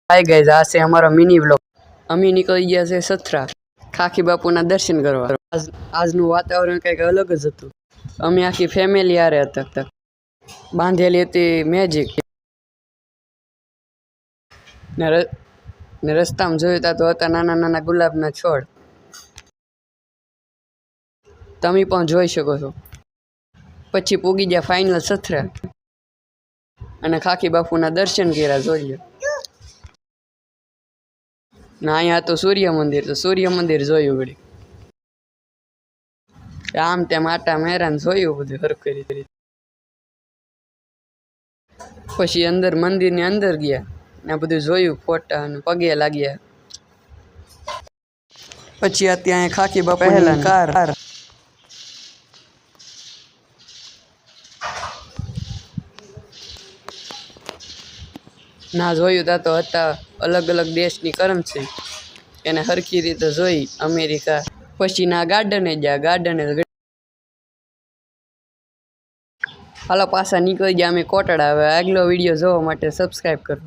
Hi guys, आज से हमारा मिनी व्लॉग। अमी निकल गया से सथरा खाकी बापूना दर्शन करवा। આજનું વાતાવરણ કંઈક અલગ જ હતું। અમે આખી ફેમિલી આરે હતા। બાંધેલી હતી મેજિક ને રસ્તામાં જોયું તો હતા નાના નાના ગુલાબના છોડ। તમે પણ જોઈ શકો છો। પછી પૂગી ગયા ફાઇનલ સથરા અને ખાકી બાપુના દર્શન કર્યા। જોઈ લો ના, અહીંયા તો સૂર્ય મંદિર, તો સૂર્ય મંદિર જોયું વળી। આમ તેમ આટા મેરાન જોયું બધું હરખી રીતે। પછી અંદર મંદિરની અંદર ગયા ને બધું જોયું, ફોટા અને પગે લાગ્યા। પછી આ ત્યાં ખાકી બાપુ પહેલા કાર ના જોયું તા તો હતા અલગ અલગ દેશની કરન્સી, એને હરખી રીતે જોઈ અમેરિકા। પછી ના ગાર્ડને ગયા, ગાર્ડને હાલો પાછા નીકળી ગયા અમે કોટડા। હવે આગલો વિડીયો જોવા માટે સબસ્ક્રાઈબ કરો।